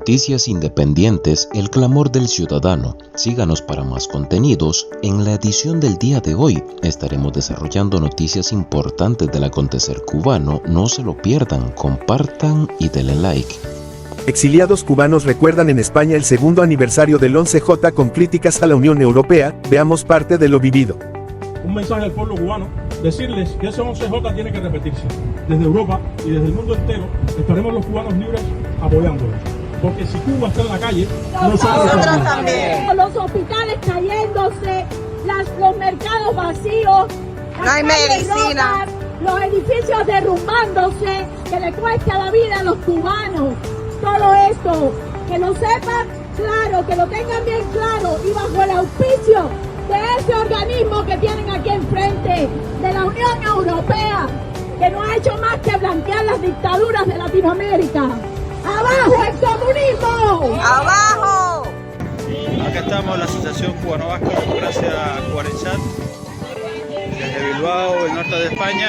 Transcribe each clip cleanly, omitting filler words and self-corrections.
Noticias independientes, el clamor del ciudadano. Síganos para más contenidos. En la edición del día de hoy estaremos desarrollando noticias importantes del acontecer cubano. No se lo pierdan, compartan y denle like. Exiliados cubanos recuerdan en España el segundo aniversario del 11J con críticas a la Unión Europea. Veamos parte de lo vivido. Un mensaje al pueblo cubano, decirles que ese 11J tiene que repetirse. Desde Europa y desde el mundo entero estaremos los cubanos libres apoyándolos. Porque si Cuba está en la calle, nosotros también. Los hospitales cayéndose, los mercados vacíos, no hay medicina, los edificios derrumbándose, que le cuesta la vida a los cubanos. Todo esto, que lo sepan claro, que lo tengan bien claro y bajo el auspicio de ese organismo que tienen aquí enfrente, de la Unión Europea, que no ha hecho más que blanquear las dictaduras de Latinoamérica. ¡Abajo el comunismo! ¡Abajo! Acá estamos, la Asociación Cubano-Vasca de Democracia Cuarenchat, desde Bilbao, el norte de España,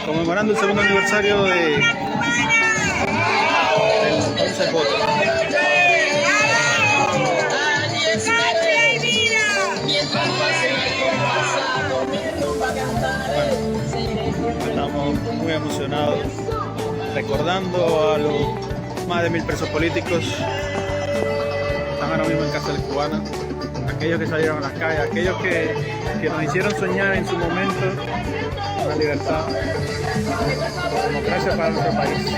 conmemorando el segundo aniversario del 11J. Estamos muy emocionados, recordando a los más de 1000 presos políticos que están ahora mismo en cárceles cubanas, aquellos que salieron a las calles, aquellos que nos hicieron soñar en su momento la libertad, la democracia para nuestro país.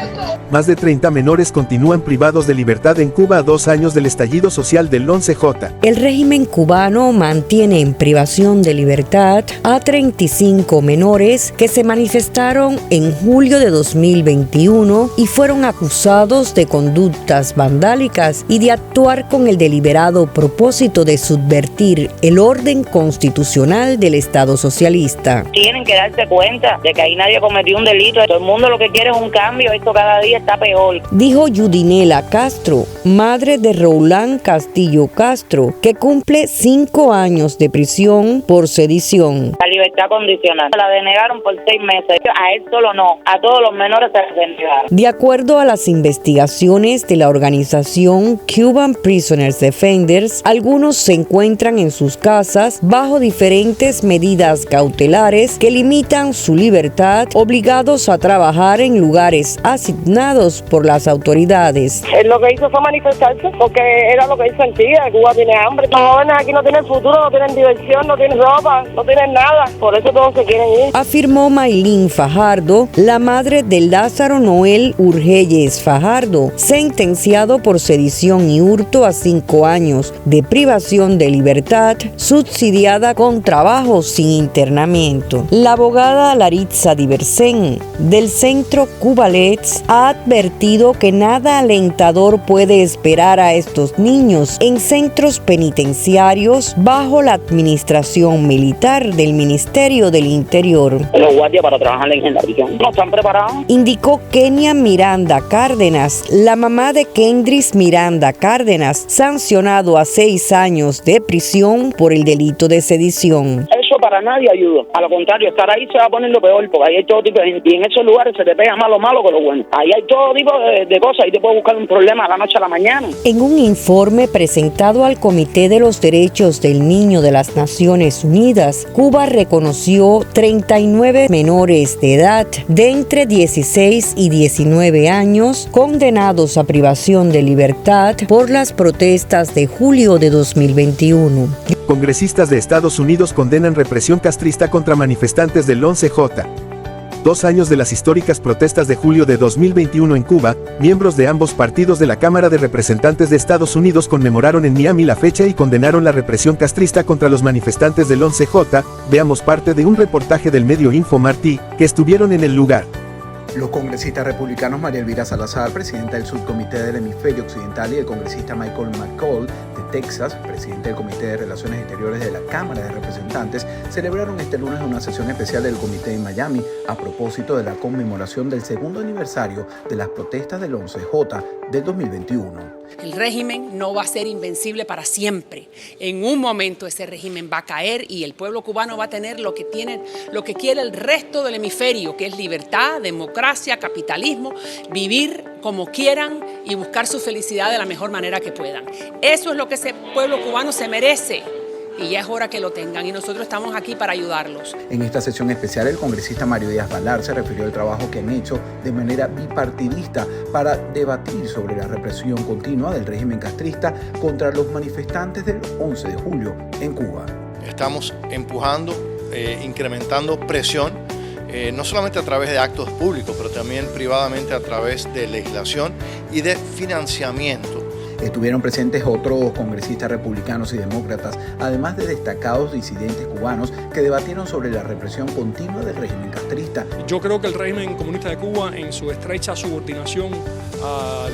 Más de 30 menores continúan privados de libertad en Cuba a 2 años del estallido social del 11J. El régimen cubano mantiene en privación de libertad a 35 menores que se manifestaron en julio de 2021 y fueron acusados de conductas vandálicas y de actuar con el deliberado propósito de subvertir el orden constitucional del Estado socialista. Tienen que darse cuenta de que ahí nadie cometió un delito, todo el mundo lo que quiere es un cambio, esto cada día está peor. Dijo Yudinela Castro, madre de Roulán Castillo Castro, que cumple 5 años de prisión por sedición. La libertad condicional la denegaron por 6 meses, a él solo no, a todos los menores se les denegaron. De acuerdo a las investigaciones de la organización Cuban Prisoners Defenders, algunos se encuentran en sus casas bajo diferentes medidas cautelares que limitan su libertad, obligados a trabajar en lugares asignados por las autoridades. Él lo que hizo fue manifestarse porque era lo que él sentía. Cuba tiene hambre, los jóvenes aquí no tienen futuro, no tienen diversión, no tienen ropa, no tienen nada, por eso todos se quieren ir. Afirmó Maylin Fajardo, la madre de Lázaro Noel Urgelles Fajardo, sentenciado por sedición y hurto a 5 años de privación de libertad, subsidiada con trabajo sin internamiento. La abogada Laritza Diversen, del Centro Cubalets, ha advertido que nada alentador puede esperar a estos niños en centros penitenciarios bajo la administración militar del Ministerio del Interior. Los guardias para trabajar en la prisión no están preparados. Indicó Kenia Miranda Cárdenas, la mamá de Kendris Miranda Cárdenas, sancionado a 6 años de prisión por el delito de sedición. Eso para nadie ayuda, a lo contrario, estar ahí se va a poner lo peor, porque ahí hay todo tipo de gente, y en esos lugares se te pega más lo malo que lo bueno. Ahí hay todo tipo de cosas, y te puedes buscar un problema a la noche a la mañana. En un informe presentado al Comité de los Derechos del Niño de las Naciones Unidas, Cuba reconoció 39 menores de edad de entre 16 y 19 años condenados a privación de libertad por las protestas de julio de 2021. Congresistas de Estados Unidos condenan represión castrista contra manifestantes del 11J. 2 años de las históricas protestas de julio de 2021 en Cuba, miembros de ambos partidos de la Cámara de Representantes de Estados Unidos conmemoraron en Miami la fecha y condenaron la represión castrista contra los manifestantes del 11J. Veamos parte de un reportaje del medio Infomartí, que estuvieron en el lugar. Los congresistas republicanos María Elvira Salazar, presidenta del subcomité del hemisferio occidental, y el congresista Michael McCall de Texas, presidente del Comité de Relaciones Exteriores de la Cámara de Representantes, celebraron este lunes una sesión especial del comité en Miami a propósito de la conmemoración del segundo aniversario de las protestas del 11J del 2021. El régimen no va a ser invencible para siempre. En un momento ese régimen va a caer y el pueblo cubano va a tener lo que quiere el resto del hemisferio, que es libertad, democracia, capitalismo, vivir como quieran y buscar su felicidad de la mejor manera que puedan. Eso es lo que ese pueblo cubano se merece. Y ya es hora que lo tengan y nosotros estamos aquí para ayudarlos. En esta sesión especial, el congresista Mario Díaz Balart se refirió al trabajo que han hecho de manera bipartidista para debatir sobre la represión continua del régimen castrista contra los manifestantes del 11 de julio en Cuba. Estamos empujando, incrementando presión, no solamente a través de actos públicos, pero también privadamente a través de legislación y de financiamiento. Estuvieron presentes otros congresistas republicanos y demócratas, además de destacados disidentes cubanos que debatieron sobre la represión continua del régimen castrista. Yo creo que el régimen comunista de Cuba, en su estrecha subordinación a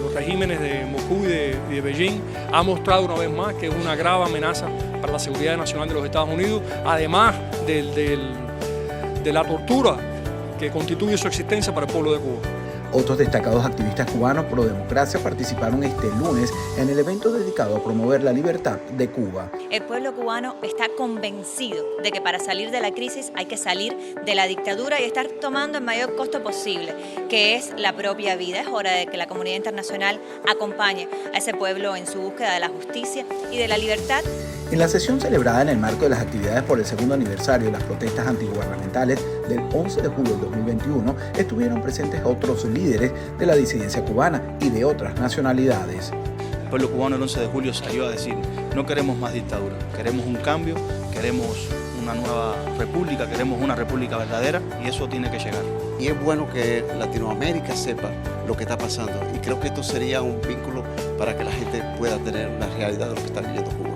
los regímenes de Moscú y de Beijing, ha mostrado una vez más que es una grave amenaza para la seguridad nacional de los Estados Unidos, además de la tortura que constituye su existencia para el pueblo de Cuba. Otros destacados activistas cubanos pro democracia participaron este lunes en el evento dedicado a promover la libertad de Cuba. El pueblo cubano está convencido de que para salir de la crisis hay que salir de la dictadura y estar tomando el mayor costo posible, que es la propia vida. Es hora de que la comunidad internacional acompañe a ese pueblo en su búsqueda de la justicia y de la libertad. En la sesión celebrada en el marco de las actividades por el segundo aniversario de las protestas antigubernamentales del 11 de julio del 2021, estuvieron presentes otros líderes de la disidencia cubana y de otras nacionalidades. El pueblo cubano el 11 de julio salió a decir: no queremos más dictadura, queremos un cambio, queremos una nueva república, queremos una república verdadera y eso tiene que llegar. Y es bueno que Latinoamérica sepa lo que está pasando y creo que esto sería un vínculo para que la gente pueda tener una realidad de lo que está viviendo Cuba.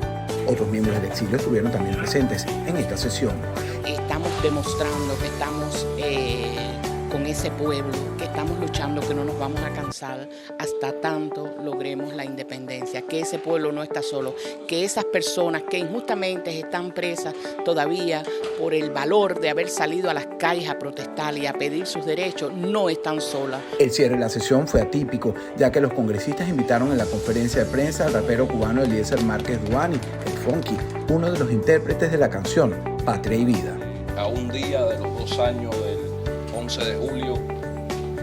Otros miembros del exilio estuvieron también presentes en esta sesión. Estamos demostrando que estamos con ese pueblo, que estamos luchando, que no nos vamos a cansar hasta tanto logremos la independencia, que ese pueblo no está solo, que esas personas que injustamente están presas todavía por el valor de haber salido a las calles a protestar y a pedir sus derechos, no están solas. El cierre de la sesión fue atípico, ya que los congresistas invitaron en la conferencia de prensa al rapero cubano Eliezer Márquez Duani, el Funky, uno de los intérpretes de la canción Patria y Vida. A un día de los 2 años del 11 de julio,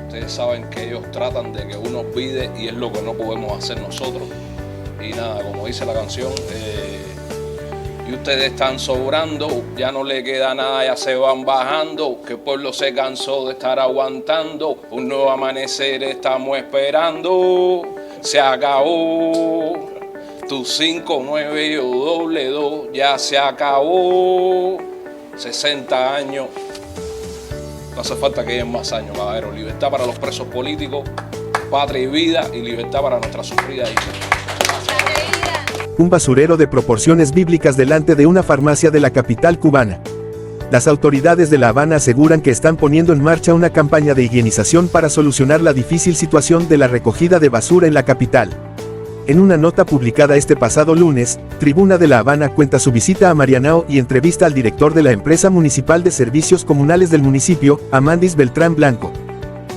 ustedes saben que ellos tratan de que uno olvide y es lo que no podemos hacer nosotros. Y nada, como dice la canción, y ustedes están sobrando, ya no le queda nada, ya se van bajando, que el pueblo se cansó de estar aguantando, un nuevo amanecer estamos esperando, se acabó, tu 5, 9, yo doble 2, ya se acabó, 60 años. No hace falta que lleguen más años, caballero. Libertad para los presos políticos, patria y vida y libertad para nuestra sufrida hija. Un basurero de proporciones bíblicas delante de una farmacia de la capital cubana. Las autoridades de La Habana aseguran que están poniendo en marcha una campaña de higienización para solucionar la difícil situación de la recogida de basura en la capital. En una nota publicada este pasado lunes, Tribuna de La Habana cuenta su visita a Marianao y entrevista al director de la empresa municipal de servicios comunales del municipio, Amandis Beltrán Blanco.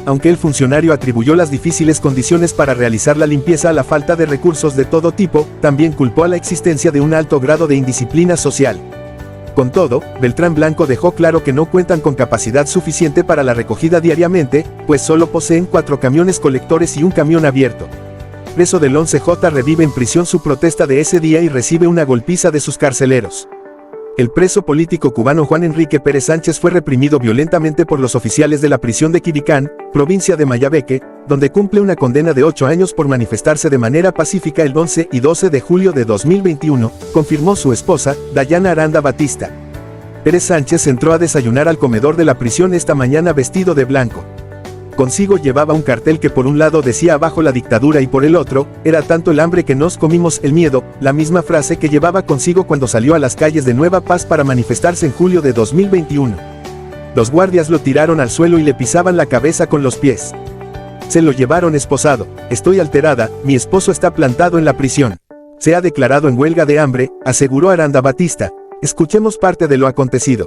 Aunque el funcionario atribuyó las difíciles condiciones para realizar la limpieza a la falta de recursos de todo tipo, también culpó a la existencia de un alto grado de indisciplina social. Con todo, Beltrán Blanco dejó claro que no cuentan con capacidad suficiente para la recogida diariamente, pues solo poseen 4 camiones colectores y un camión abierto. Preso del 11J revive en prisión su protesta de ese día y recibe una golpiza de sus carceleros. El preso político cubano Juan Enrique Pérez Sánchez fue reprimido violentamente por los oficiales de la prisión de Quibicán, provincia de Mayabeque, donde cumple una condena de 8 años por manifestarse de manera pacífica el 11 y 12 de julio de 2021, confirmó su esposa, Dayana Aranda Batista. Pérez Sánchez entró a desayunar al comedor de la prisión esta mañana vestido de blanco. Consigo llevaba un cartel que por un lado decía abajo la dictadura y por el otro, era tanto el hambre que nos comimos el miedo, la misma frase que llevaba consigo cuando salió a las calles de Nueva Paz para manifestarse en julio de 2021. Los guardias lo tiraron al suelo y le pisaban la cabeza con los pies. Se lo llevaron esposado. Estoy alterada, mi esposo está plantado en la prisión. Se ha declarado en huelga de hambre, aseguró Aranda Batista. Escuchemos parte de lo acontecido.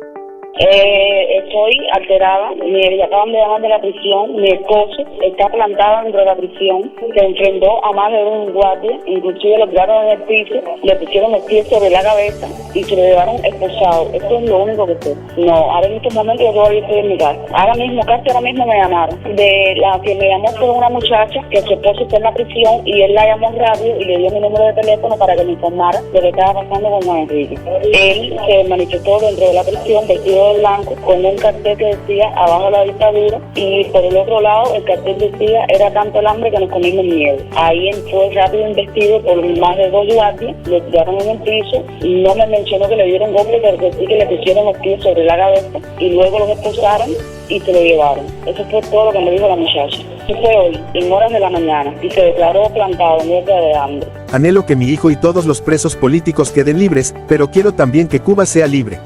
estoy alterada, me acaban de llamar de la prisión, mi esposo está plantado dentro de la prisión, se enfrentó a más de un guardia, inclusive lo tiraron en el piso, le pusieron los pies sobre la cabeza y se lo llevaron esposado. Esto es lo único que sé. No, ahora en estos momentos yo todavía estoy en mi casa. Ahora mismo me llamaron. De la que me llamó fue una muchacha que su esposo está en la prisión y él la llamó rápido y le dio mi número de teléfono para que me informara de lo que estaba pasando con Juan Enrique. Él se manifestó dentro de la prisión vestido de blanco con un cartel que decía abajo la dictadura y por el otro lado el cartel decía era tanto el hambre que nos comimos miedo. Ahí fue rápido investido por más de 2 guardias, lo tiraron en el piso, no me mencionó que le dieron golpe, pero que sí que le pusieron los pies sobre la cabeza y luego los expulsaron y se lo llevaron. Eso fue todo lo que me dijo la muchacha. Eso fue hoy, en horas de la mañana, y se declaró plantado en huelga de hambre. Anhelo que mi hijo y todos los presos políticos queden libres, pero quiero también que Cuba sea libre.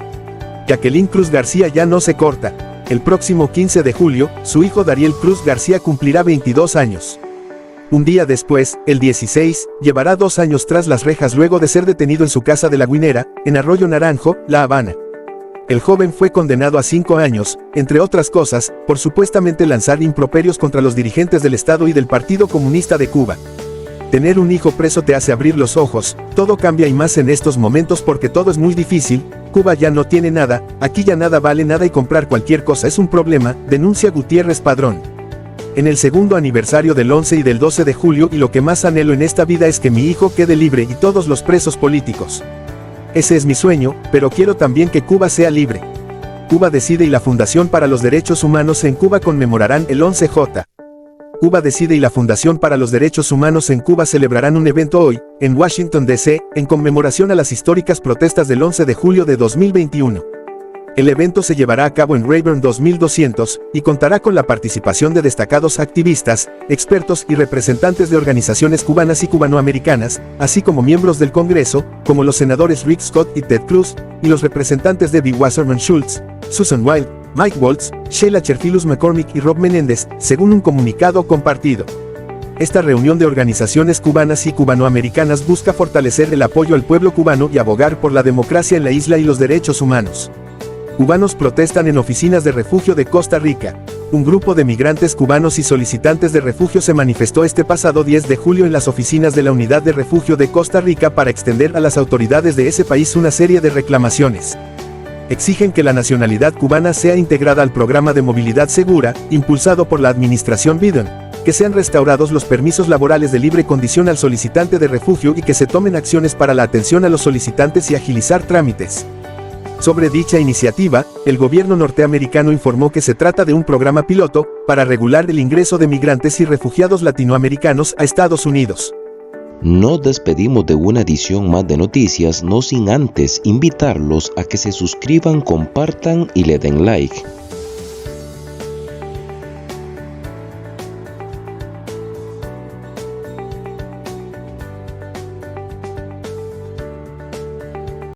Jacqueline Cruz García ya no se corta. El próximo 15 de julio, su hijo Dariel Cruz García cumplirá 22 años. Un día después, el 16, llevará 2 años tras las rejas luego de ser detenido en su casa de La Guinera, en Arroyo Naranjo, La Habana. El joven fue condenado a 5 años, entre otras cosas, por supuestamente lanzar improperios contra los dirigentes del Estado y del Partido Comunista de Cuba. Tener un hijo preso te hace abrir los ojos, todo cambia y más en estos momentos porque todo es muy difícil, Cuba ya no tiene nada, aquí ya nada vale nada y comprar cualquier cosa es un problema, denuncia Gutiérrez Padrón. En el segundo aniversario del 11 y del 12 de julio y lo que más anhelo en esta vida es que mi hijo quede libre y todos los presos políticos. Ese es mi sueño, pero quiero también que Cuba sea libre. Cuba Decide y la Fundación para los Derechos Humanos en Cuba conmemorarán el 11J. Cuba Decide y la Fundación para los Derechos Humanos en Cuba celebrarán un evento hoy, en Washington, D.C., en conmemoración a las históricas protestas del 11 de julio de 2021. El evento se llevará a cabo en Rayburn 2200, y contará con la participación de destacados activistas, expertos y representantes de organizaciones cubanas y cubanoamericanas, así como miembros del Congreso, como los senadores Rick Scott y Ted Cruz, y los representantes Debbie Wasserman Schultz, Susan Wild, Mike Waltz, Sheila Cherfilus McCormick y Rob Menéndez, según un comunicado compartido. Esta reunión de organizaciones cubanas y cubanoamericanas busca fortalecer el apoyo al pueblo cubano y abogar por la democracia en la isla y los derechos humanos. Cubanos protestan en oficinas de refugio de Costa Rica. Un grupo de migrantes cubanos y solicitantes de refugio se manifestó este pasado 10 de julio en las oficinas de la Unidad de Refugio de Costa Rica para extender a las autoridades de ese país una serie de reclamaciones. Exigen que la nacionalidad cubana sea integrada al programa de movilidad segura, impulsado por la administración Biden, que sean restaurados los permisos laborales de libre condición al solicitante de refugio y que se tomen acciones para la atención a los solicitantes y agilizar trámites. Sobre dicha iniciativa, el gobierno norteamericano informó que se trata de un programa piloto para regular el ingreso de migrantes y refugiados latinoamericanos a Estados Unidos. Nos despedimos de una edición más de noticias, no sin antes invitarlos a que se suscriban, compartan y le den like.